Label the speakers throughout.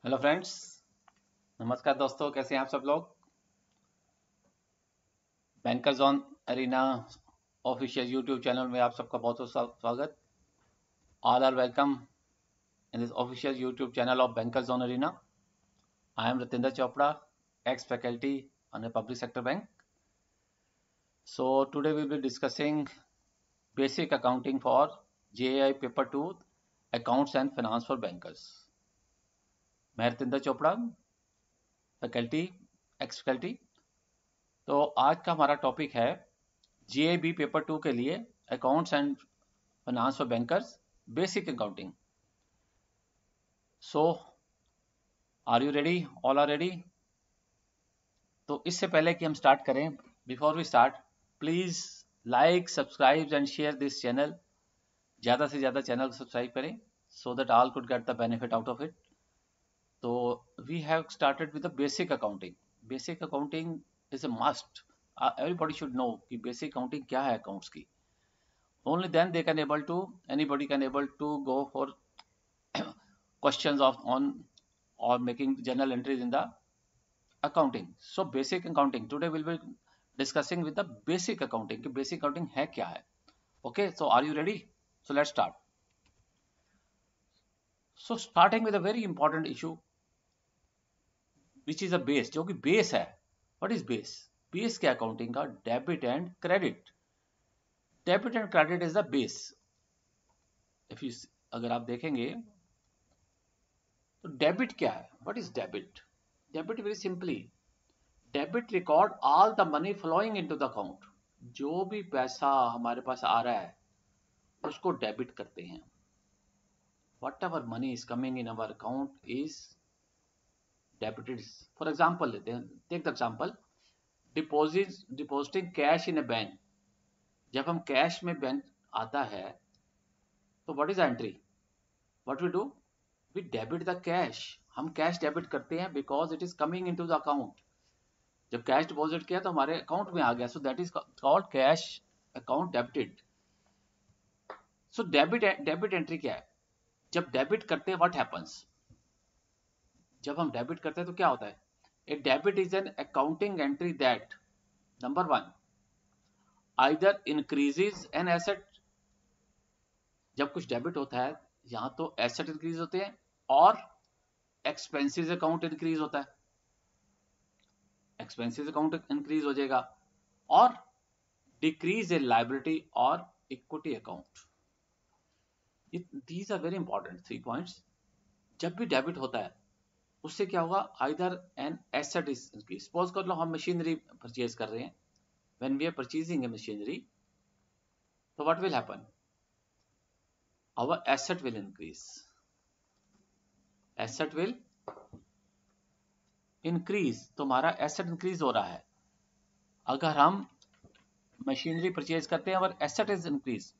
Speaker 1: Hello friends, नमस्कार दोस्तों, कैसे हैं आप सब लोग। Bankers on arena official YouTube channel में आप सबका बहुत बहुत स्वागत। All are welcome in this official YouTube channel of bankers on arena. I am Ratinder Chopra, ex faculty on a public sector bank. So today we will be discussing basic accounting for JAI paper 2 accounts and finance for bankers. मैं Ratinder Chopra, faculty, x faculty. तो आज का हमारा topic है GAB paper 2 के लिए accounts and finance for bankers, basic accounting. So are you ready? All are ready? तो इससे पहले कि हम स्टार्ट करें, before we start, please like, subscribe and share this channel. ज़्यादा से ज़्यादा चैनल को सब्सक्राइब करें so that all could get the benefit out of it. तो we have started with the basic accounting. Basic accounting is a must. Everybody should know कि basic accounting क्या है accounts की। Only then they can able to, anybody can able to go for questions of on or making journal entries in the accounting. So basic accounting today we'll be discussing with the basic accounting कि basic accounting है क्या है। Okay, so are you ready? So let's start. So starting with a very important issue which is a base, जो कि base है। What is base? Base क्या accounting का? Debit and credit. Debit and credit is the base. If you अगर आप देखेंगे तो debit क्या है? What is debit? Debit very simply, debit record all the money flowing into the account. जो भी पैसा हमारे पास आ रहा है उसको डेबिट करते हैं। Whatever money is coming in our account is debited. For example लेते हैं, take the example depositing cash in a bank. जब हम कैश में बैंक आता है तो what is entry? What we do? We debit the cash. हम cash debit करते हैं because it is coming into the account. जब कैश डिपॉजिट किया तो हमारे अकाउंट में आ गया, so that is called cash account debited. So debit entry क्या है? जब डेबिट करते हैं व्हाट हैपेंस? जब हम डेबिट करते हैं तो क्या होता है? A debit is an accounting entry that number one either increases an asset. जब कुछ डेबिट होता है यहां तो एसेट इंक्रीज होते हैं और एक्सपेंसेस अकाउंट इंक्रीज होता है। एक्सपेंसेस अकाउंट इंक्रीज हो जाएगा और डिक्रीज इन लायबिलिटी और equity account. These are very important 3 points. जब भी डेबिट होता है उससे क्या होगा? Either an asset is increase. Suppose कर लो हम मशीनरी परचेज कर रहे हैं। When we are purchasing a machinery तो what will happen? Our asset will increase. Asset will increase, तो हमारा एसेट इंक्रीज हो रहा है। अगर हम मशीनरी परचेज करते हैं और एसेट इज इंक्रीज,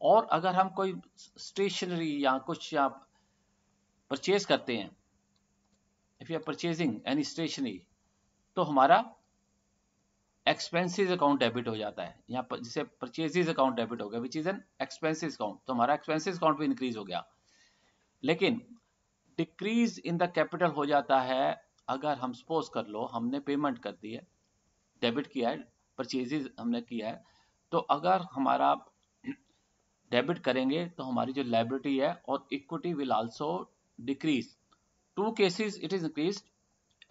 Speaker 1: और अगर हम कोई स्टेशनरी या कुछ या परचेज करते हैं, if you are purchasing any stationery, तो हमारा एक्सपेंसेस अकाउंट डेबिट हो जाता है। यहाँ पर जिसे परचेजेस अकाउंट डेबिट हो गया which is an expenses account, तो हमारा एक्सपेंसेस अकाउंट भी इंक्रीज हो गया। लेकिन डिक्रीज इन द कैपिटल हो जाता है अगर हम सपोज कर लो हमने पेमेंट कर दी है, डेबिट किया है, परचेजेस हमने किया है, तो अगर हमारा डेबिट करेंगे तो हमारी जो लायबिलिटी है और equity will also decrease. Two cases it is increased,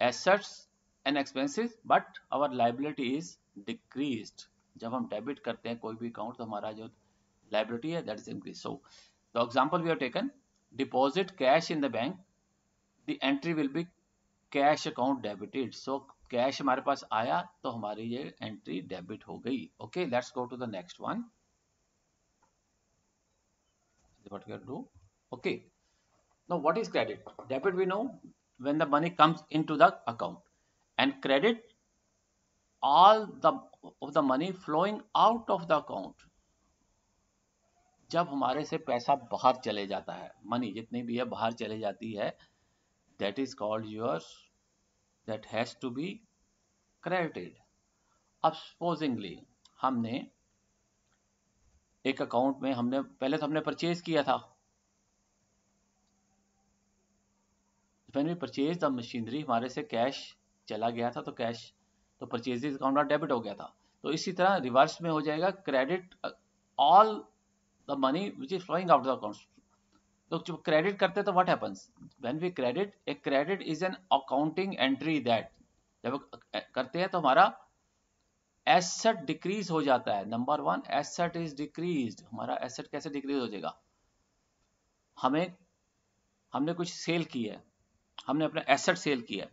Speaker 1: assets and expenses, but our liability is decreased. जब हम डेबिट करते हैं कोई भी अकाउंट तो हमारा जो लायबिलिटी है that is increase. So the example we have taken, deposit cash in the bank, the entry will be cash account debited. सो कैश हमारे पास आया तो हमारी ये एंट्री डेबिट हो गई। Okay, let's go to the next one. What we have to do? Okay, now what is credit? Debit we know when the money comes into the account, and credit all the of the money flowing out of the account। जब हमारे से पैसा बाहर चले जाता है, money जितनी भी है बाहर चले जाती है, that is called yours, that has to be credited। अब सपोजिंगली हमने एक अकाउंट में हमने पहले तो हमने परचेज किया था, when we purchase the machinery, हमारे से कैश चला गया था, तो कैश तो परचेजेज अकाउंट में डेबिट हो गया था। तो इसी तरह रिवर्स में हो जाएगा, credit all the money which is flowing out the account. तो जब क्रेडिट करते तो what happens when we credit, a credit is an accounting entry that, जब करते हैं तो हमारा एसेट डिक्रीज हो जाता है। Number one, asset is decreased. हमारा एसेट कैसे डिक्रीज हो जाएगा? हमने कुछ सेल की है, हमने अपना एसेट सेल किया है,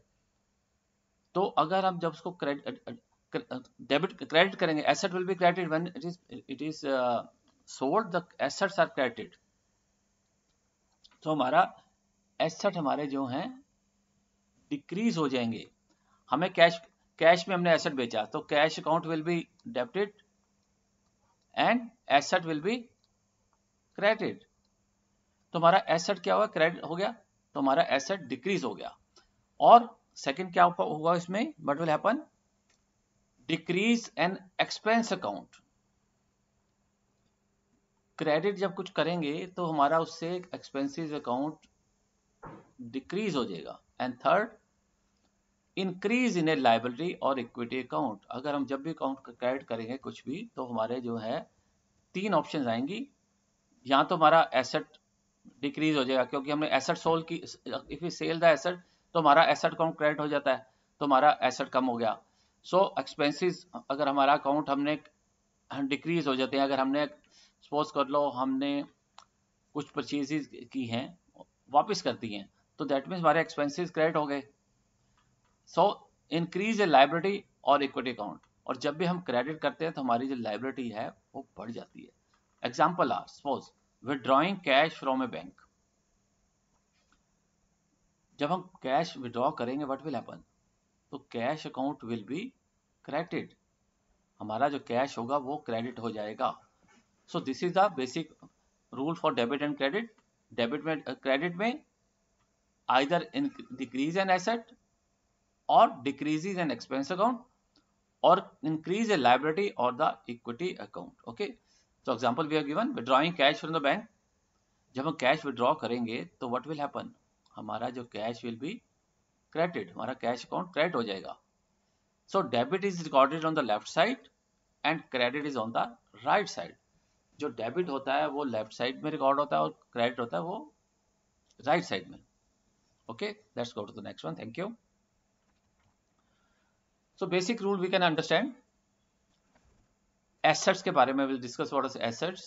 Speaker 1: तो अगर हम जब उसको क्रेडिट करेंगे, asset will be credited when it is sold, the assets are credited. तो हमारा एसेट हमारे जो हैं डिक्रीज हो जाएंगे। हमें कैश में हमने एसेट बेचा, तो cash account will be debited and asset will be credited. तो हमारा एसेट क्या हुआ? क्रेडिट हो गया, तो हमारा एसेट डिक्रीज हो गया। और सेकंड क्या होगा इसमें? What will happen? Decrease N expense account. Credit जब कुछ करेंगे तो हमारा उससे एक्सपेंसेस अकाउंट डिक्रीज हो जाएगा। And third, increase in A liability और इक्विटी अकाउंट। अगर हम जब भी अकाउंट क्रेडिट करेंगे कुछ भी, तो हमारे जो है तीन ऑप्शंस आएंगी। या तो हमारा एसेट डिक्रीज हो जाएगा क्योंकि हमने एसेट सोल्ड की, if we sell the asset तो हमारा एसेट अकाउंट क्रेडिट हो जाता है, तो हमारा एसेट कम हो गया। सो एक्सपेंसेस, अगर हमारा अकाउंट हमने डिक्रीज हो जाते हैं, अगर हमने सपोज कर लो हमने कुछ परचेजेस की हैं वापस कर दी हैं, तो दैट मीन्स हमारे एक्सपेंसेस क्रेडिट हो गए। सो इंक्रीज ए लायबिलिटी और इक्विटी अकाउंट। और जब भी हम क्रेडिट करते हैं तो हमारी जो लायबिलिटी है वो बढ़ जाती है। Example are, suppose withdrawing cash from a bank. जब हम कैश विड्रॉ करेंगे, व्हाट विल हैपन? तो cash account will be credited. हमारा जो कैश होगा वो क्रेडिट हो जाएगा। So this is the basic rule for debit and credit. Debit में, क्रेडिट में आइदर डिक्रीज एन एसेट और डिक्रीजेज एन एक्सपेंस अकाउंट और increase a liability or the equity account. Okay, so example we have given, withdrawing cash from the bank. जब हम cash withdraw करेंगे तो what will happen? हमारा जो cash will be credited, हमारा cash account credit हो जाएगा। So debit is recorded on the left side and credit is on the right side. जो डेबिट होता है वो लेफ्ट साइड में रिकॉर्ड होता है और क्रेडिट होता है वो राइट साइड में। Okay, let's go to the next one. Thank you. So basic rule we can understand. Assets के बारे में we'll discuss what is assets.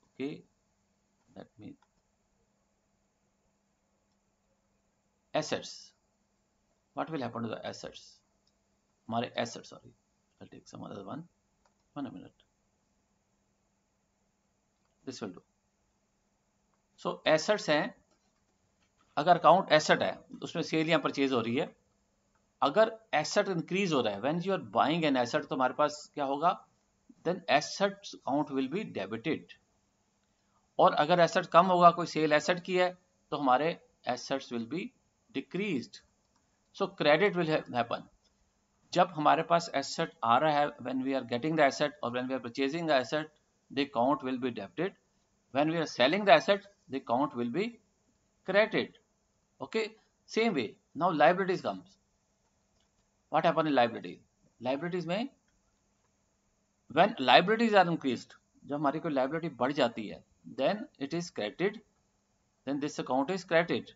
Speaker 1: Okay, let me assets. What will happen to the assets? हमारे assets, sorry, I'll take some other one. 1 minute. This will do. So assets हैं, अगर account asset है उसमें cell या purchase हो रही है, अगर एसेट इंक्रीज हो रहा है, when you are buying an asset, तो हमारे पास क्या होगा? Then asset account will be debited. और अगर एसेट कम होगा, कोई सेल एसेट की है, तो हमारे assets will be decreased. So credit will happen जब हमारे पास एसेट आ रहा है, when we are getting the asset और when we are purchasing the asset, the account will be debited. When we are selling the asset, the account will be credited. Okay, same way now liabilities comes. What happen in liability? Liabilities में when liabilities are increased, जब हमारी कोई liability बढ़ जाती है, then it is credited, then this account is credited.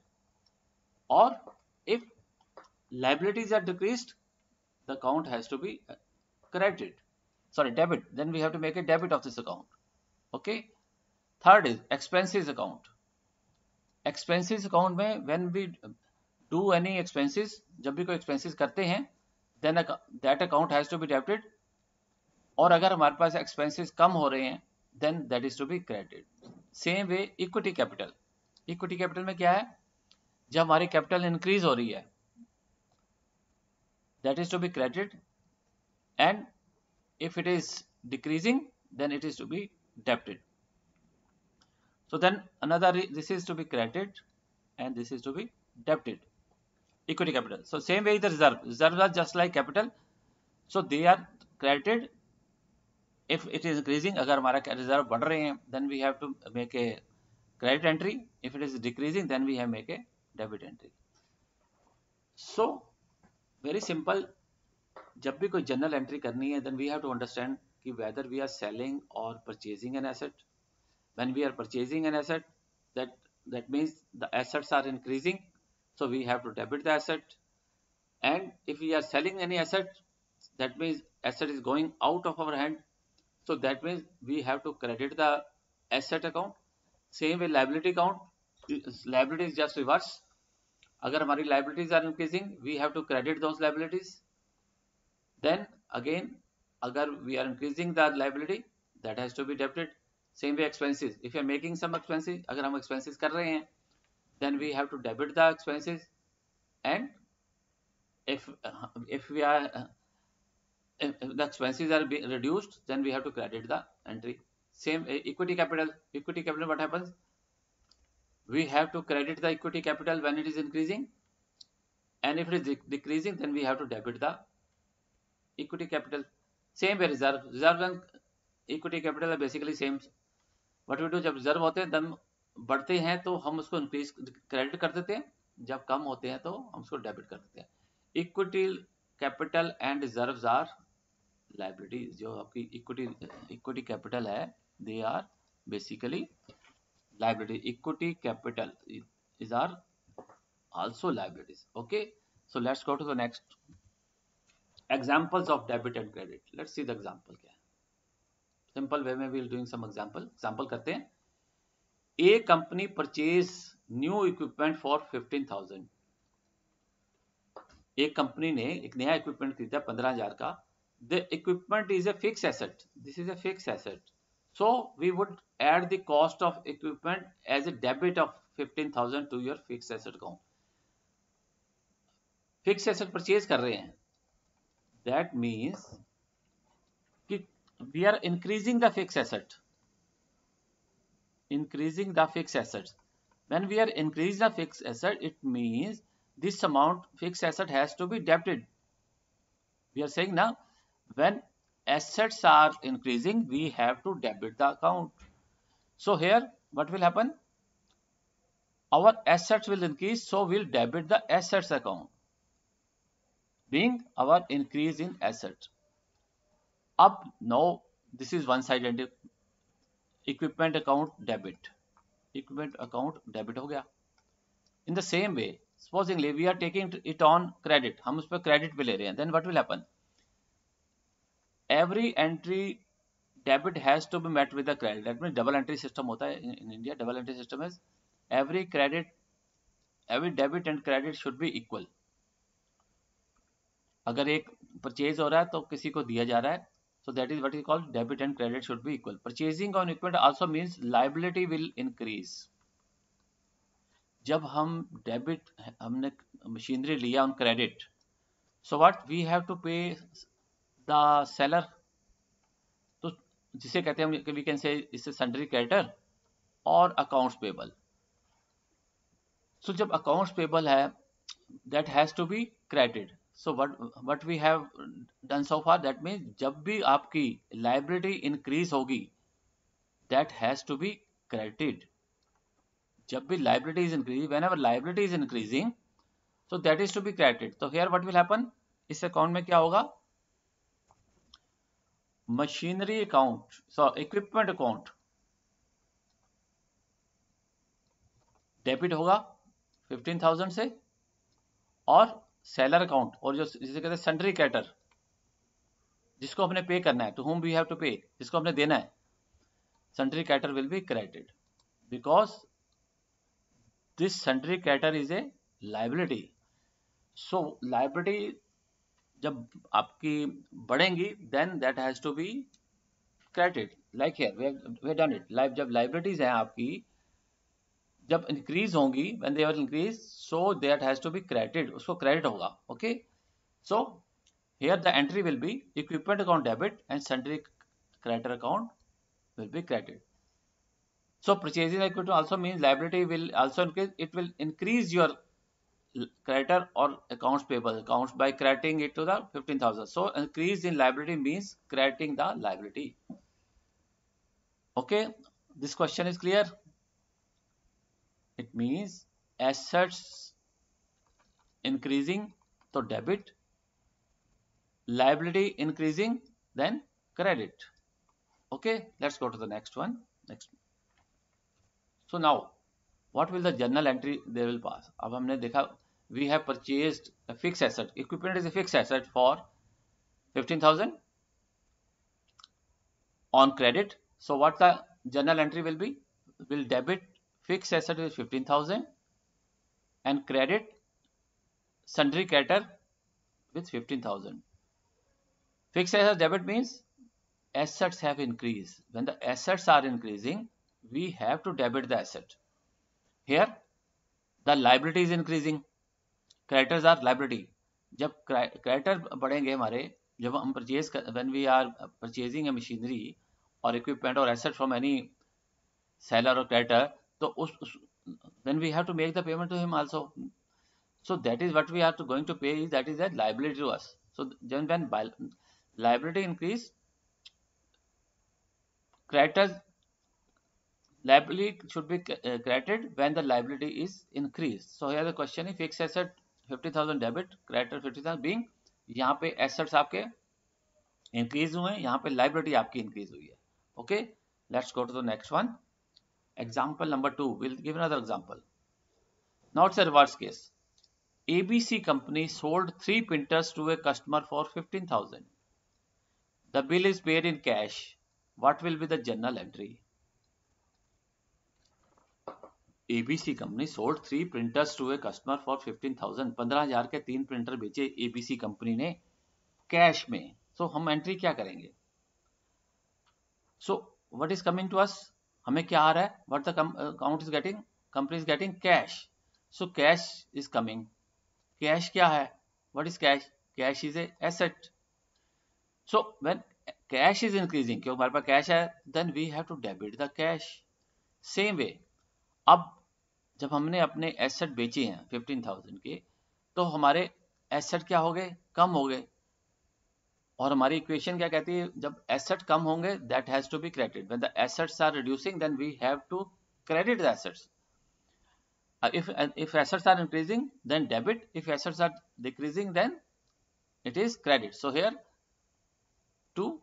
Speaker 1: Or if liabilities are decreased, the account has to be credited, sorry, debit, then we have to make a debit of this account. Okay, third is expenses account. Expenses account में when we do any expenses, जब भी कोई expenses करते हैं, then that account has to be debited. और अगर हमारे पास एक्सपेंसेस कम हो रहे हैं, then that is to be credited. Same way equity capital. Equity capital में क्या है? जब हमारी कैपिटल इंक्रीज हो रही है, that is to be credited, and if it is decreasing, then it is to be debited. So then another, this is to be credited and this is to be debited. Equity capital. So same way the reserves are just like capital. So they are credited if it is increasing. अगर हमारा reserve बढ़ रहे हैं, then we have to make a credit entry. If it is decreasing, then we have make a debit entry. So very simple, जब भी कोई journal entry करनी है, then we have to understand कि वेदर वी आर सेलिंग और purchasing an asset. When we are purchasing an asset, that means the assets are increasing, so we have to debit the asset. And if we are selling any asset, that means asset is going out of our hand, so that means we have to credit the asset account. Same way liability account, liability is just reverse. अगर हमारी liabilities are increasing, we have to credit those liabilities. Then again, अगर we are increasing the liability, that has to be debited. Same way expenses, if you are making some expenses, अगर हम expenses कर रहे हैं, then we have to debit the expenses. And if we are if the expenses are being reduced, then we have to credit the entry. Same equity capital. Equity capital, what happens? We have to credit the equity capital when it is increasing, and if it is decreasing, then we have to debit the equity capital. Same way reserve and equity capital are basically same. What we do, जब reserve होते हैं तब बढ़ते हैं तो हम उसको increase credit कर देते हैं, जब कम होते हैं तो हम उसको डेबिट कर देते हैं. Equity capital and reserves are liabilities. जो आपकी इक्विटी कैपिटल है, they are basically liability. Equity capital is are also liabilities. Okay, so let's go to the next examples of debit and credit. Let's see the example क्या है. Simple way में we will doing some example करते हैं. A company purchase new equipment for 15,000. एक company ने एक नया equipment खरीदा 15,000 का. The equipment is a fixed asset. This is a fixed asset. So we would add the cost of equipment as a debit of 15,000 to your fixed asset account. Fixed asset purchase कर रहे हैं. That means कि we are increasing the fixed asset. Increasing the fixed assets. When we are increasing the fixed asset, it means this amount fixed asset has to be debited. We are saying now, when assets are increasing, we have to debit the account. So here, what will happen? Our assets will increase, so we'll debit the assets account, being our increase in assets. Up now, this is one-sided. Equipment account debit. Equipment account debit हो गया. In the same way, supposingly we are taking it on credit. हम उस पर credit पे ले रहे हैं. Then what will happen? Every entry debit has to be met with the credit. That means double entry system होता है in India. Double entry system is every debit and credit should be equal. अगर एक purchase हो रहा है तो किसी को दिया जा रहा है, so that is what is called debit and credit should be equal. Purchasing on equipment also means liability will increase. जब हम डेबिट, हमने मशीनरी लिया on credit, so what we have to pay the seller, तो जिसे कहते हैं we can say इससे sundry creditor और accounts payable. So जब accounts payable है, that has to be credited. So what we have done so far, that means जब भी आपकी liability increase होगी, that has to be credited. जब भी liability is increasing, whenever liability is increasing, so that is to be credited. So here what will happen? इस account में क्या होगा? Machinery account, equipment account debit होगा 15,000 से, और सेलर अकाउंट, और जो जिसे कहते हैं सन्ड्री क्रेडिटर, जिसको हमने पे करना है, to whom we have to पे, जिसको हमने देना है, sundry creditor will be credited because this sundry creditor is a liability. So liability जब आपकी बढ़ेंगी, then that has to be credited. Like here we have done it. जब liabilities हैं आपकी, जब इंक्रीज होंगी, when they are increase, so that has to be credited, उसको credit होगा. Okay, so here the entry will be equipment account debit and sundry creditor account will be credited. So purchasing equipment also means liability will also increase. It will increase your creditor or accounts payable accounts by crediting it to the 15,000. So increase in liability means crediting the liability. Okay, this question is clear. It means assets increasing, तो debit, liability increasing, then credit. Okay, let's go to the next one. Next. So now what will the journal entry they will pass? अब हमने देखा we have purchased a fixed asset. Equipment is a fixed asset for 15,000 on credit. So what the journal entry will be? Will debit fixed asset with 15,000 and credit sundry creditor with 15,000. Fixed asset debit means assets have increased. When the assets are increasing, we have to debit the asset. Here the liability is increasing. Creditors are liability. जब creditor बढ़ेंगे हमारे, जब हम purchase, when we are purchasing a machinery or equipment or asset from any seller or creditor, तो उस then we have to make the payment to him also. So that is what we are going to pay, that is a liability to us. So when liability increase, creditors liability should be credited when the liability is increased. So here the question is fixed asset 50,000 debit, creditor 50,000 being, यहाँ पे assets आपके increase हुए हैं, यहाँ पे liability आपकी increase हुई है. Okay, let's go to the next one. Example number 2. We'll give another example. Now it's a reverse case. ABC company sold 3 printers to a customer for 15,000. The bill is paid in cash. What will be the journal entry? ABC company sold 3 printers to a customer for 15,000. 15,000 के 3 printer बेचे ABC company ने cash में. So हम entry क्या करेंगे? So what is coming to us? हमें क्या आ रहा है? What the account is getting? Company is getting cash. So cash is coming. Cash क्या है? What is cash? Cash is a asset. So when cash is increasing, क्योंकि हमारे पास cash है, then we have to debit the cash. Same way. अब जब हमने अपने asset बेचे हैं 15,000 के, तो हमारे एसेट क्या हो गए? कम हो गए. और हमारी इक्वेशन क्या कहती है? जब एसेट कम होंगे, that has to be credited. When the assets are reducing, then we have to credit the assets. if assets are increasing, then debit. If assets are decreasing, then it is credit. So here 2,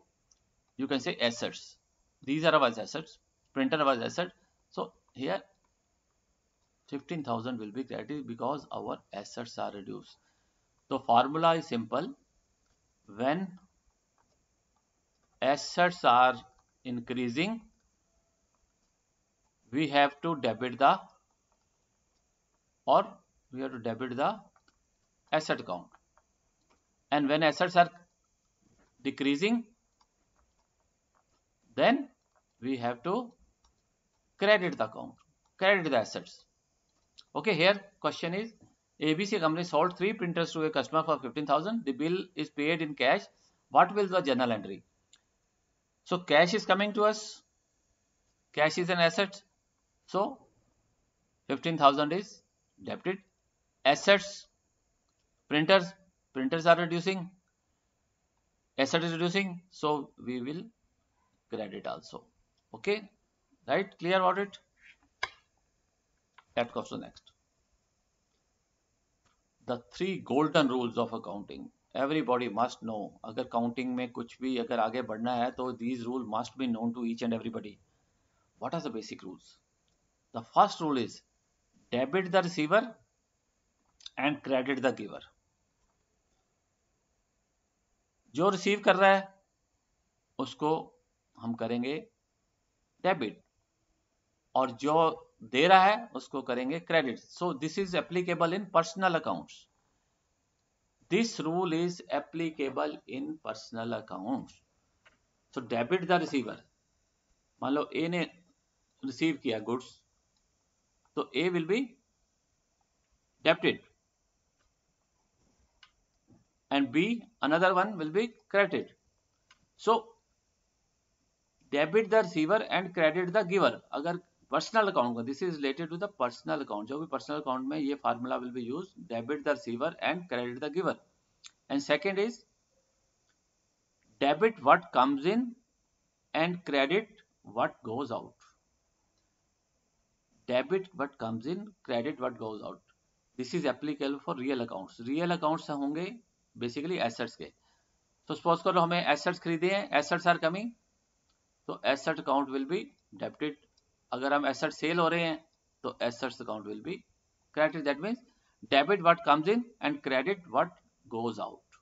Speaker 1: you can say assets. These are our assets. Printer was asset. So here 15,000 will be credited because our assets are reduced. So formula is simple. When assets are increasing, we have to debit the asset account, and when assets are decreasing, then we have to credit the account, credit the assets. Okay, here question is ABC company sold 3 printers to a customer for 15,000. The bill is paid in cash. What will the journal entry? So cash is coming to us. Cash is an asset. So 15,000 is debited. Assets, printers are reducing. Asset is reducing. So we will credit also. Okay, right? Clear about it? Let's go to the next. The 3 golden rules of accounting. Everybody must know. अगर counting में कुछ भी अगर आगे बढ़ना है तो these rules must be known to each and everybody. What are the basic rules? The first rule is debit the receiver and credit the giver. जो रिसीव कर रहा है उसको हम करेंगे डेबिट और जो दे रहा है उसको करेंगे credit. So this is applicable in personal accounts. This rule is applicable in personal accounts. So debit the receiver. मान लो ए ने रिसीव किया गुड्स, तो A will be debited and B, another one will be credited. So debit the receiver and credit the giver. अगर personal account का, this is related to the personal account, जो भी personal account में ये formula will be use. Debit the receiver and credit the giver. And second is debit what comes in and credit what goes out. Debit what comes in, credit what goes out. This is applicable for real accounts. Real accounts होंगे basically assets के। तो suppose करो हमें assets खरीदे हैं, assets are coming, तो asset account will be debited. अगर हम एसेट सेल हो रहे हैं तो assets account will be credit. That means debit what comes in and credit what goes out.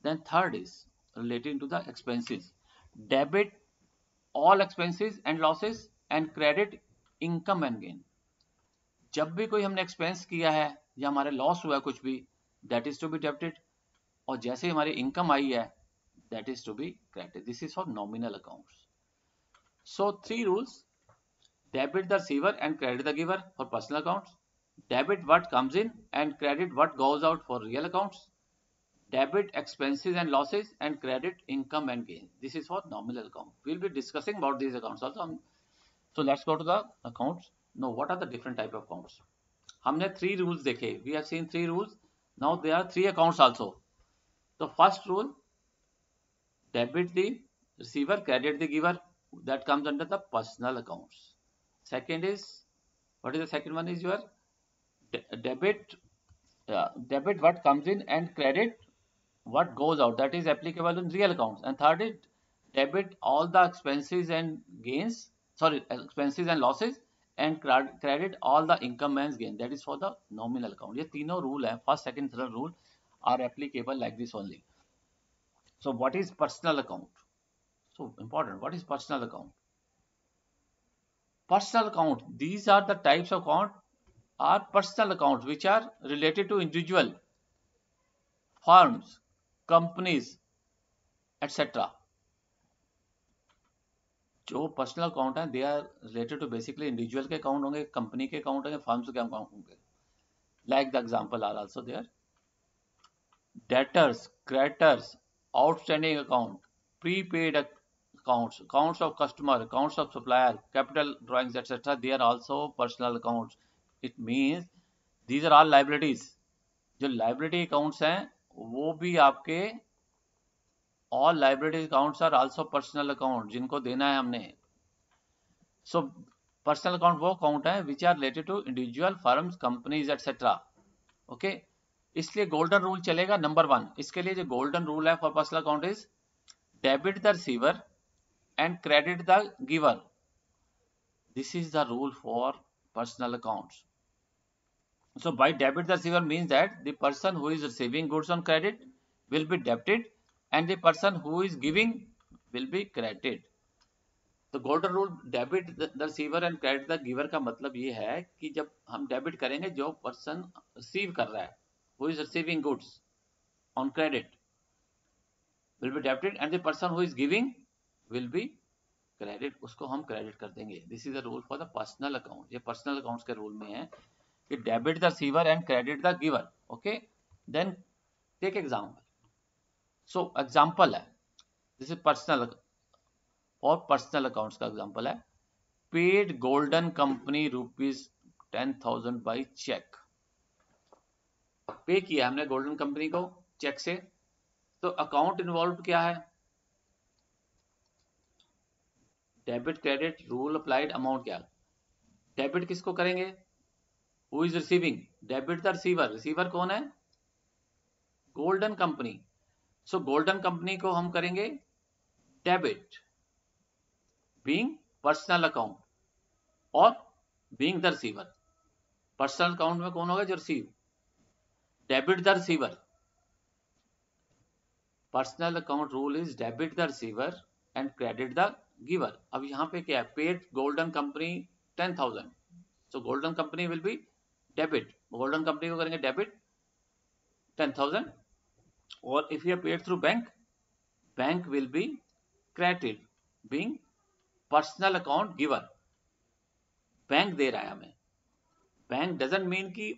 Speaker 1: Then third is relating to the expenses. Debit all expenses and losses and credit income and gain. जब भी कोई हमने expense किया है या हमारे loss हुआ है कुछ भी, that is to be debited, और जैसे हमारी इनकम आई है that is to be credited. This is for nominal accounts. So 3 rules: debit the receiver and credit the giver for personal accounts, debit what comes in and credit what goes out for real accounts, debit expenses and losses and credit income and gain. This is for nominal account. We'll be discussing about these accounts also. So let's go to the accounts. Now what are the different type of accounts? हमने 3 rules देखे. We have seen 3 rules. Now there are 3 accounts also. So first rule, debit the receiver, credit the giver. That comes under the personal accounts. Second is, what is the second one? Is your debit what comes in and credit what goes out. That is applicable in real accounts. And third is debit all the expenses and gains, expenses and losses, and credit all the income and gain. That is for the nominal account. ये तीनों rule है, first, second, third rule are applicable like this only. So what is personal account? So important. What is personal account? Personal account, these are the types of account are personal accounts which are related to individual, firms, companies, etc. जो personal account है they are related to basically individual के account होंगे, company के account होंगे, firms के account होंगे. Like the example are also there: debtors, creditors, outstanding account, prepaid accounts, accounts of customer, accounts of supplier, capital drawings, etc. They are also personal accounts. It means these are all liabilities. जो liability accounts हैं वो भी आपके all liability accounts are also personal account जिनको देना है हमने. So personal account वो account है which are related to individual, firms, companies, etc. Okay, इसलिए golden rule चलेगा नंबर 1. इसके लिए जो golden rule है for personal account is debit the receiver and credit the giver. This is the rule for personal accounts. So by debit the receiver means that the person who is receiving goods on credit will be debited and the person who is giving will be credited. तो golden rule debit the receiver and credit the giver का मतलब ये है कि जब हम debit करेंगे जो पर्सन रिसीव कर रहा है, who is receiving goods on credit will be debited and the person who is giving will be credit, उसको हम क्रेडिट कर देंगे. This is the rule for the personal account. ये पर्सनल अकाउंट्स के rule में है कि debit the receiver and credit the giver. Okay, then take example. So example है, दिस इज पर्सनल और पर्सनल अकाउंट्स का एग्जांपल है. Paid golden company ₹10,000 bye cheque. Pay किया हमने गोल्डन कंपनी को चेक से, तो अकाउंट इन्वॉल्व क्या है? Debit credit rule applied. Amount क्या? डेबिट किसको करेंगे? Who is receiving? Debit the receiver. Receiver कौन है? Golden company. सो गोल्डन कंपनी को हम करेंगे डेबिट, बीइंग पर्सनल अकाउंट, और being the receiver. Personal account में कौन होगा? जो receive. Debit the receiver. Personal account rule is debit the receiver and credit the giver. अब यहाँ पे क्या है? Paid golden company 10,000. So golden company will be debit. Golden company को करेंगे डेबिट 10,000. और if you paid through bank, bank will be credit being personal account giver. Bank दे रहा है हमें. बैंक डजंट मीन कि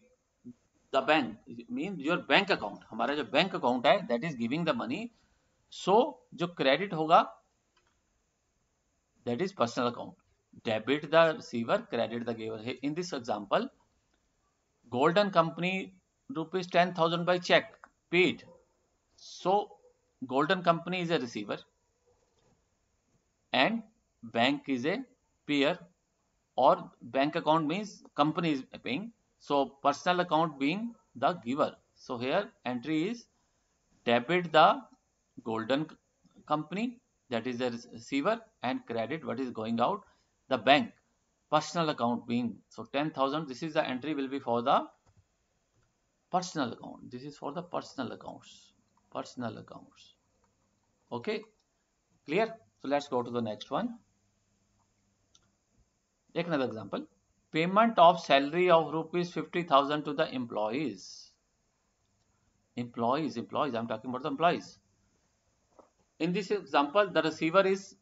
Speaker 1: the bank mean your bank account. हमारा जो बैंक अकाउंट है that is giving the money. So जो credit होगा that is personal account. Debit the receiver, credit the giver. In this example, golden company ₹10,000 by check paid. So golden company is a receiver and bank is a payer, or bank account means company is paying. So personal account being the giver. So here entry is debit the golden company, that is the receiver, and credit what is going out, the bank. Personal account being, so 10,000, this is the entry will be for the personal account. This is for the personal accounts. Personal accounts. Okay, clear? So let's go to the next one. Take another example. Payment of salary of rupees 50,000 to the employees. Employees, I'm talking about the employees. In this example, the receiver is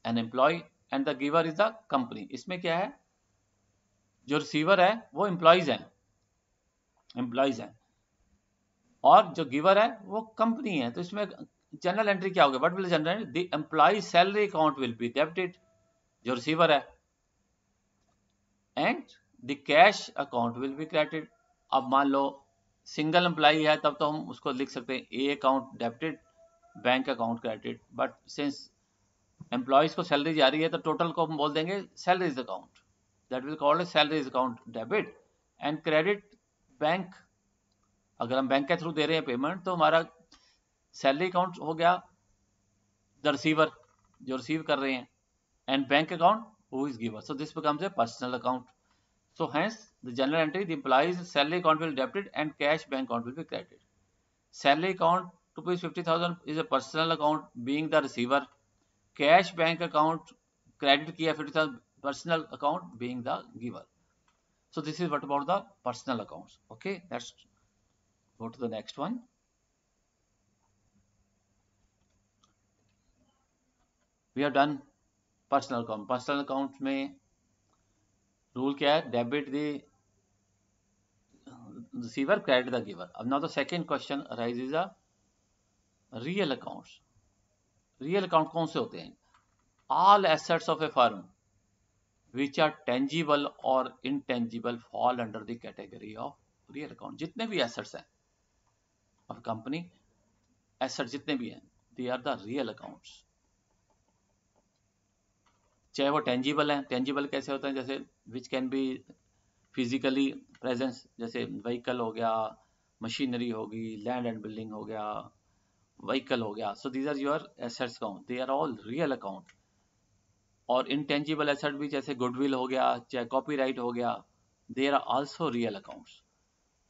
Speaker 1: an employee and the giver is the company. इसमें क्या है, जो receiver है वो employees हैं और जो giver है वो कंपनी है. तो इसमें जनरल एंट्री क्या होगा, what will journal, the employ salary account will be debited, जो रिसीवर है, and the cash account will be credited. अब मान लो सिंगल एम्प्लॉय है तब तो हम उसको लिख सकते हैं ए account debited, bank account credited. But since employees को सैलरी जा रही है तो टोटल को हम बोल देंगे salaries account, that will called salaries account debit, and credit bank. अगर हम बैंक के थ्रू दे रहे हैं पेमेंट तो हमारा सैलरी अकाउंट हो गया द रिसीवर, जो रिसीव कर रहे हैं, and bank account who is giver. So this becomes a personal account. So hence the general entry, the employee's salary account will be debited and cash bank account will be credited. Salary account rupees 50,000 is a personal account being the receiver. Cash bank account credit kiya 50,000 personal account being the giver. So this is what about the personal accounts. Okay, let's go to the next one. We have done personal account. Personal account में rule क्या है, debit the receiver, credit the giver. Now the second question arises a real accounts. Real account कौन से होते हैं? All assets of a firm which are tangible or intangible fall under the category of real account. जितने भी assets हैं of company, assets जितने भी हैं, they are the real accounts. चाहे वो टेंजिबल हैं. टेंजिबल कैसे होता है, जैसे which can be physically presence, जैसे व्हीकल हो गया, मशीनरी होगी, लैंड एंड बिल्डिंग हो गया, व्हीकल हो गया. So these are your assets account, they are all real account. और इनटेंजिबल एसेट भी जैसे गुडविल हो गया, चाहे कॉपीराइट हो गया, they are also real accounts.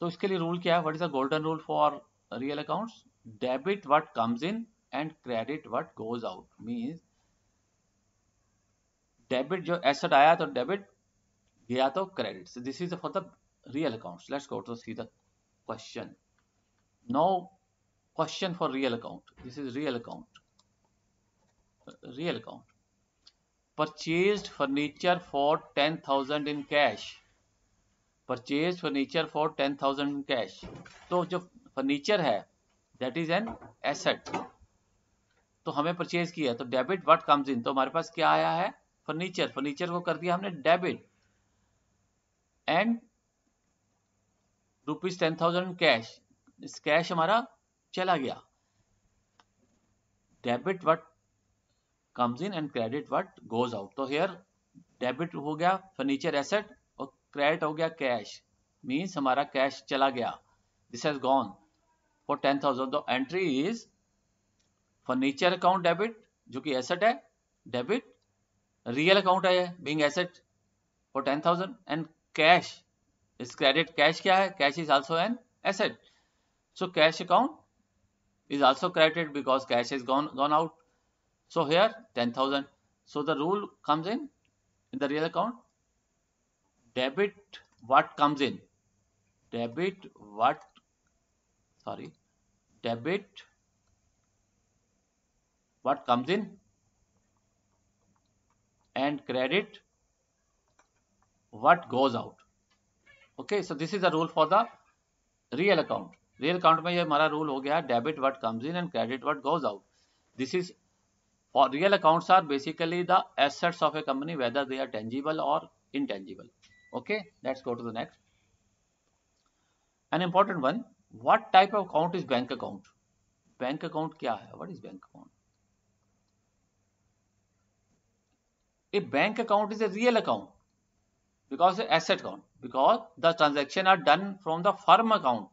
Speaker 1: तो इसके लिए रूल क्या है, what is the golden rule for real accounts? Debit what comes in and credit what goes out. Means debit जो एसेट आया तो डेबिट, गया तो credit. So this is for the real accounts. Let's go to see the question. Now question for real account. This is real account. Real account. Purchased furniture for 10,000 in cash. Purchased furniture for 10,000 in cash. तो जो furniture है that is an asset. तो हमें purchase किया तो debit what comes इन, तो हमारे पास क्या आया है, फर्नीचर. फर्नीचर को कर दिया हमने डेबिट, एंड रुपीज 10,000 कैश. इस कैश हमारा चला गया. Debit what comes in and credit what goes out. तो हियर डेबिट हो गया फर्नीचर एसेट और क्रेडिट हो गया कैश. मींस हमारा कैश चला गया, दिस हैज गॉन फॉर 10,000. तो entry is furniture account debit जो कि एसेट है डेबिट, रियल अकाउंट है being asset for 10,000, and cash is credit. Cash क्या है, cash is also an asset. So cash account is also credited because cash is gone out. So here 10,000. So the rule comes in the real account, debit what comes in, debit what comes in and credit what goes out. Okay, so this is the rule for the real account. Real account में ये हमारा rule हो गया, debit what comes in and credit what goes out. This is for real accounts are basically the assets of a company whether they are tangible और intangible. Okay, let's go to the next. An important one, what type of account is bank account? Bank account क्या है, what is bank account? A bank account is a real account. because the asset account, because the transaction are done from the firm account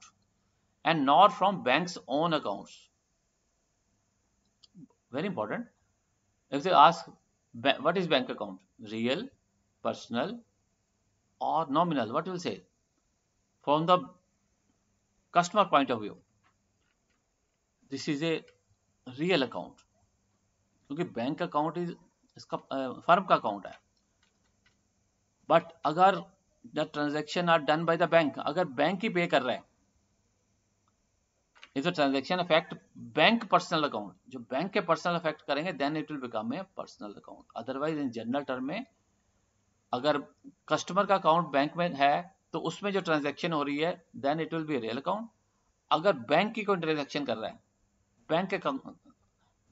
Speaker 1: and not from bank's own accounts. Very important. If they ask what is bank account, real, personal or nominal, what will say? From the customer point of view, this is a real account, क्योंकि bank account is इसका firm का account है. But अगर the transaction are done by the bank, अगर bank ही pay कर रहा है, if the transaction affect bank personal account, जो बैंक के पर्सनल अफेक्ट करेंगे then it will become a personal account. Otherwise in general term में अगर कस्टमर का अकाउंट बैंक में है तो उसमें जो ट्रांजेक्शन हो रही है then it will be real account. अगर बैंक की कोई ट्रांजेक्शन कर रहा है बैंक के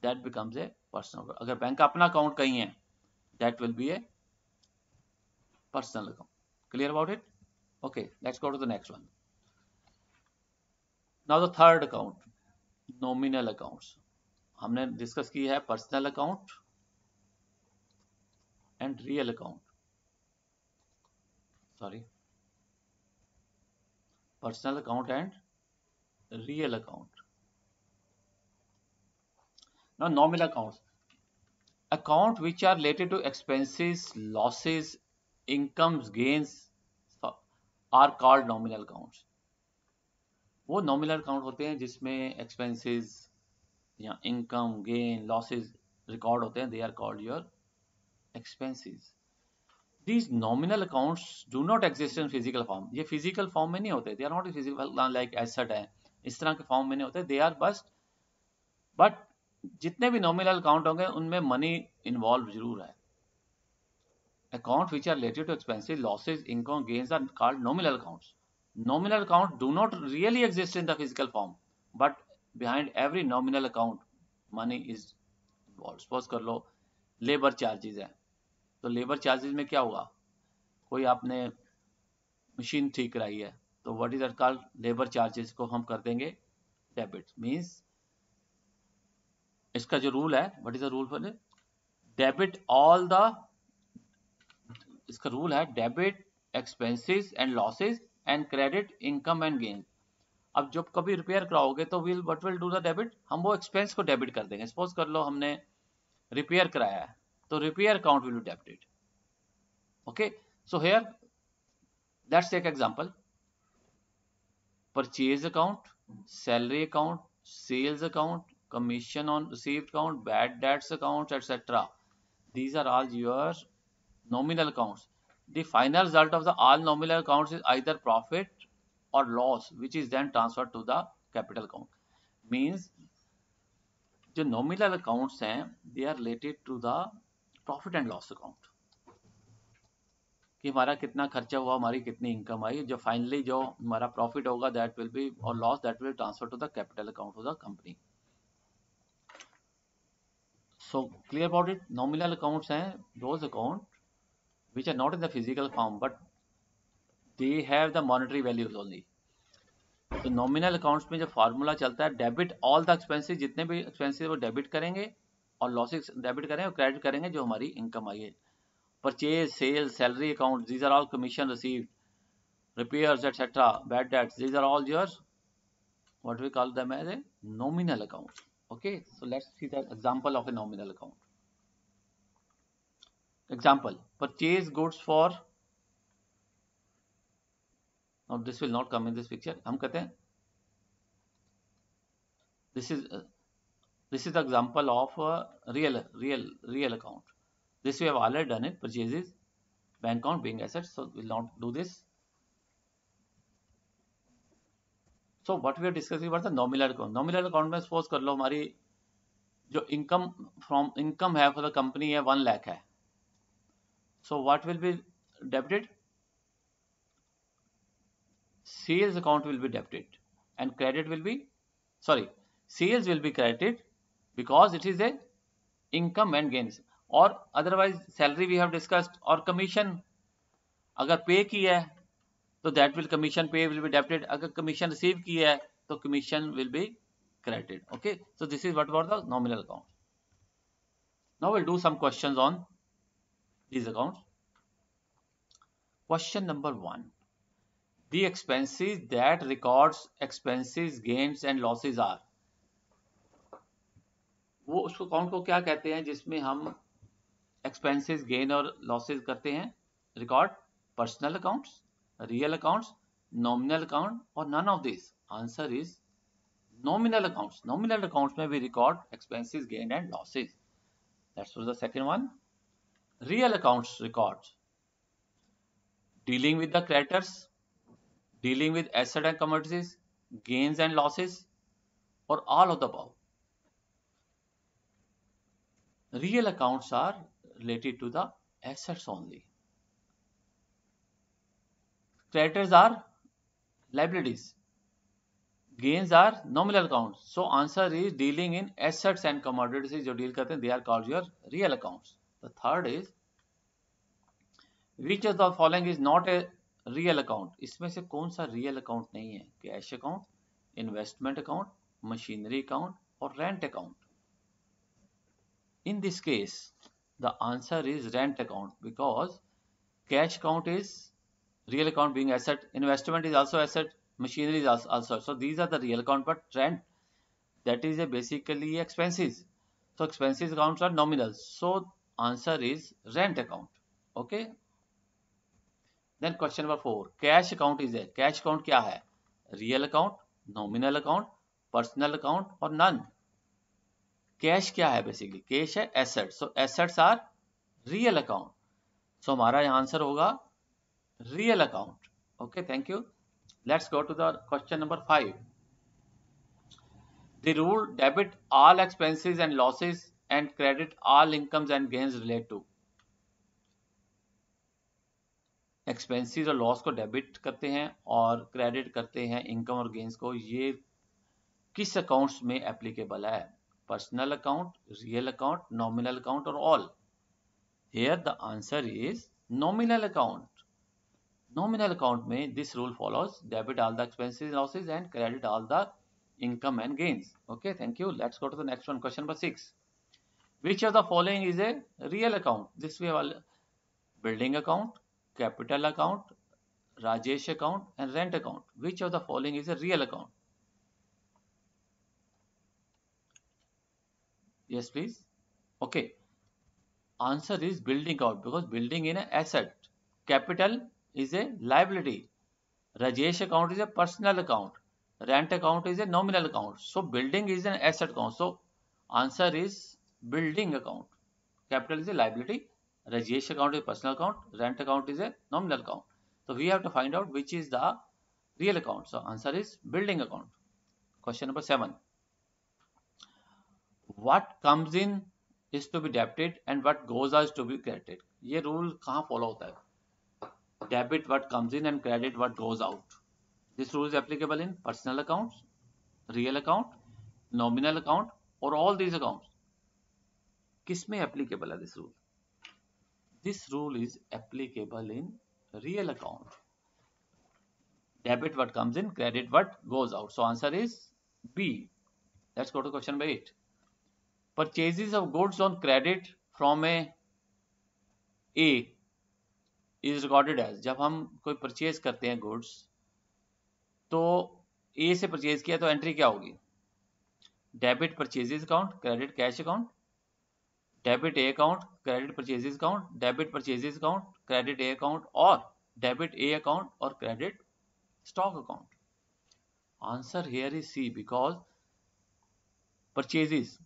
Speaker 1: that becomes a personal. अगर बैंक का अपना अकाउंट कहीं है that will be a personal account. Clear about it? Okay, let's go to the next one. Now the third account, nominal accounts. हमने डिस्कस की है personal account and real account. Sorry, personal account and real account. Now nominal accounts, account which are related to expenses, losses, incomes, gains are called nominal accounts. वो nominal account होते हैं जिसमें expenses या income, gain, losses record होते हैं. They are called your expenses. These nominal accounts do not exist in physical form. ये physical form में नहीं होते. They are not physical like asset है, इस तरह के form में नहीं होते. They are but जितने भी नॉमिनल अकाउंट होंगे उनमें मनी इन्वॉल्व जरूर है. Account which are related to expenses, losses, income, gains are called nominal accounts. Nominal account do not really exist in the physical form, but behind every nominal account money is involve. Suppose कर लो labour charges है, तो labour charges में क्या होगा, कोई आपने machine ठीक कराई है तो what is that called, labour charges को हम कर देंगे डेबिट. मींस इसका जो रूल है, what is the rule for debit all the, इसका रूल है debit expenses and losses and credit income and gain. अब जब कभी रिपेयर कराओगे तो will what will do the debit, हम वो एक्सपेंस को डेबिट कर देंगे. सपोज कर लो हमने रिपेयर कराया है तो repair account will be debited. Okay, so here let's take example. Purchase account, salary account, sales account, commission on received account, bad debts accounts, etc. These are all your nominal accounts. The final result of the all nominal accounts is either profit or loss, which is then transferred to the capital account. Means जो nominal accounts हैं they are related to the profit and loss account, कि हमारा कितना खर्चा हुआ, हमारी कितनी income आई, जो फाइनली जो हमारा प्रॉफिट होगा दैट विल बी, और loss that will transfer to the capital account of the company. So clear about it. Nominal accounts हैं those account which are not in the physical form but they have the monetary values only. तो nominal accounts में जो formula चलता है, debit all the expenses, जितने भी expenses वो debit करेंगे, और लॉसेस डेबिट करेंगे और क्रेडिट करेंगे जो हमारी इनकम आई है. Purchase, sale, salary account, these are all commission received, repairs etc., bad debts, these are all yours, what we call them as a nominal account. Okay, so let's see the example of a nominal account. Example, purchase goods for, now this will not come in this picture. हम कहते हैं this is the example of a real account. This we have already done it. Purchases, bank account being assets, so we'll not do this. So what we are discussing about the nominal account. Nominal account में suppose कर लो हमारी जो income है for the company है 1 lakh है. So what will be debited? Sales account will be debited and credit will be, sorry, sales will be credited because it is a income and gains. और otherwise salary we have discussed, और commission अगर pay की है तो that will commission pay will be debited. अगर commission receive की है तो commission will be credited. Okay, so this is what about the nominal account. Now we'll do some questions on these accounts. Question number 1, the expenses that records expenses gains and losses are, वो उसको account को क्या कहते हैं जिसमें हम expenses gain और losses करते हैं? Record personal accounts, real accounts, nominal account और none of this? Answer is nominal accounts. Nominal accounts में we record expenses gained and losses. That's for the second one. Real accounts records dealing with the creditors, dealing with asset and commodities, gains and losses, or all of the above. Real accounts are related to the assets only. Creditors are liabilities. Gains are nominal accounts. So answer is dealing in assets and commodities जो deal करते हैं, they are called your real accounts. The third is which of the following is not a real account? इसमें से कौन सा real account नहीं है? Cash account, investment account, machinery account और rent account. In this case, the answer is rent account because cash account is real account being asset, investment is also asset, machinery is also. So these are the real account, but rent, that is a basically expenses. So expenses accounts are nominal. So answer is rent account. Okay. Then question number 4, cash account is a, cash account क्या है? Real account, nominal account, personal account और none. Cash क्या है? Basically cash है asset. So assets are real account. So हमारा answer होगा real account. Okay, thank you. Let's go to the question number 5. The rule debit all expenses and losses and credit all incomes and gains relate to. Expenses और loss को debit करते हैं और credit करते हैं income और gains को. ये किस अकाउंट्स में एप्लीकेबल है? Personal account, real account, nominal account or all? Here the answer is nominal account. Nominal account में this rule follows: debit all the expenses and losses and credit all the income and gains. Okay, thank you. Let's go to the next one. Question number 6. Which of the following is a real account? This we have: building account, capital account, Rajesh account and rent account. Which of the following is a real account? Yes, please. Okay. Answer is building account because building in an asset. Capital is a liability. Rajesh account is a personal account. Rent account is a nominal account. So building is an asset account. So answer is building account. Capital is a liability. Rajesh account is a personal account. Rent account is a nominal account. So we have to find out which is the real account. So answer is building account. Question number 7. What comes in is to be debited and what goes out is to be credited. ये rule कहाँ follow होता है? Debit what comes in and credit what goes out. This rule is applicable in personal accounts, real account, nominal account or all these accounts. किस में applicable है this rule? This rule is applicable in real account. Debit what comes in, credit what goes out. So answer is B. Let's go to question number 8. Purchases of goods on credit from a is recorded as. जब हम कोई purchase करते हैं goods तो ए से purchase किया तो entry क्या होगी? Debit purchases account, credit cash account, debit A account, credit purchases account, debit purchases account, credit A account और डेबिट ए अकाउंट और credit stock account. Answer here is C because purchases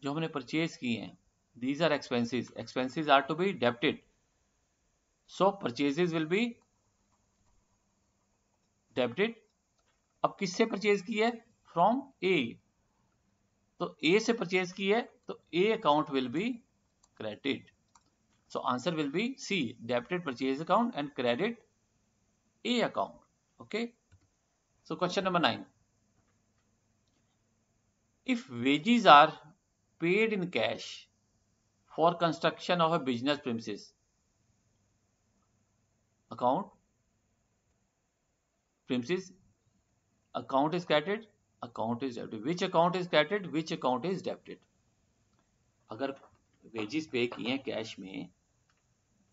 Speaker 1: जो हमने purchase किए हैं these are expenses. Expenses are to be debited. So purchases will be debited. अब किससे purchase की है? From A. तो A से परचेज की है तो A account will be credited. So answer will be C. Debited purchase account and credit A account. Okay. So question number 9. If wages are paid in cash for construction of a business premises, account premises account is credited, account is debited. Which account is credited, which account is debited? अगर wages पे किए हैं cash में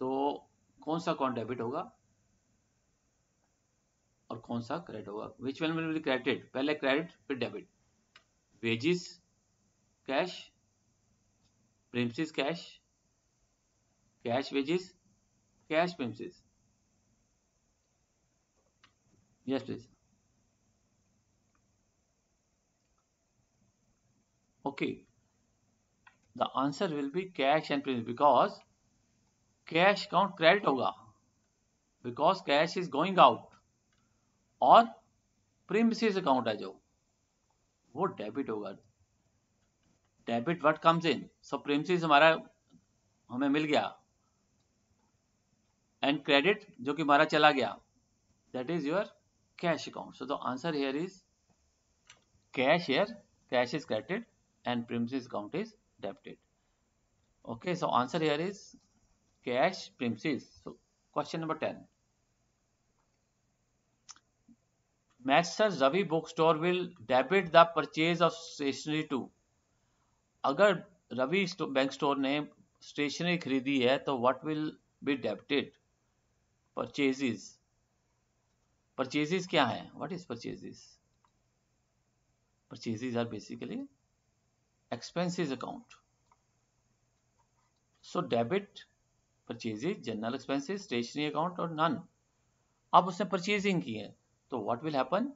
Speaker 1: तो कौन सा account debit होगा? कौन सा क्रेडिट होगा? Which one will be credited? पहले क्रेडिट फिर debit. Wages cash, princess cash, cash wages, cash princess. Yes, please. Okay. The answer will be cash and premises because cash account credit होगा because cash is going out और premises account है जो वो debit होगा. Debit what comes in, so premises हमारा हमें मिल गया and credit जो कि हमारा चला गया, that is your cash account. So the answer here is cash. Here cash is credited and premises account is debited. Okay, so answer here is cash premises. So question number 10. Messrs Ravi bookstore will debit the purchase of stationery to. अगर Ravi bank store ने stationery खरीदी है तो what will be debited? Purchases. Purchases क्या है? What is purchases? Purchases are basically expenses account. So debit purchases, general expenses, stationery account और none. अब उसने purchasing की है तो what will happen?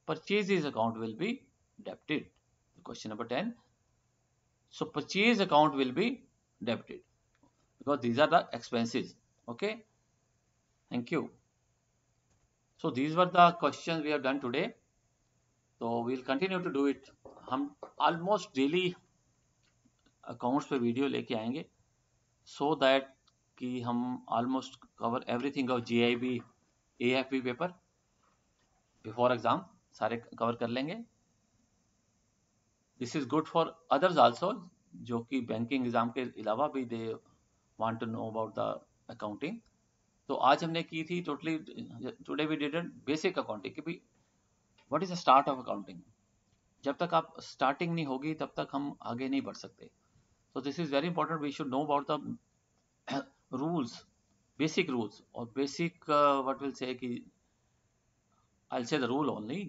Speaker 1: Purchases account will be debited. Question number 10. So purchase account will be debited because these are the expenses. Okay, thank you. So these were the questions we have done today. So we'll continue to do it. हम almost daily accounts पे video लेके आएंगे so that कि हम almost cover everything of JIB, AFB paper before exam सारे cover कर लेंगे. This is good for others also जो कि बैंकिंग एग्जाम के अलावा भी they want to know about the accounting. तो आज हमने की थी totally today we did basic accounting कि भाई what is the start of accounting. जब तक आप स्टार्टिंग नहीं होगी तब तक हम आगे नहीं बढ़ सकते. So this is very important. We should know about the rules, basic rules और बेसिक व्हाट विल से कि I will say the rule only.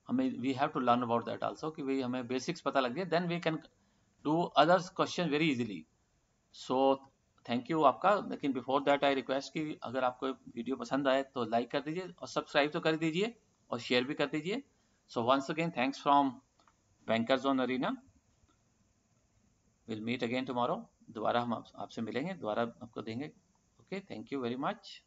Speaker 1: हमें we have to learn about that also कि भाई हमें बेसिक्स पता लग गए then we can do others question very easily. So thank you आपका. लेकिन बिफोर दैट आई रिक्वेस्ट कि अगर आपको वीडियो पसंद आए तो लाइक कर दीजिए और सब्सक्राइब तो कर दीजिए और शेयर भी कर दीजिए. So once again thanks from bankers on arena. Will meet again tomorrow. दोबारा हम आपसे मिलेंगे, दोबारा आपको देंगे. Okay, thank you very much.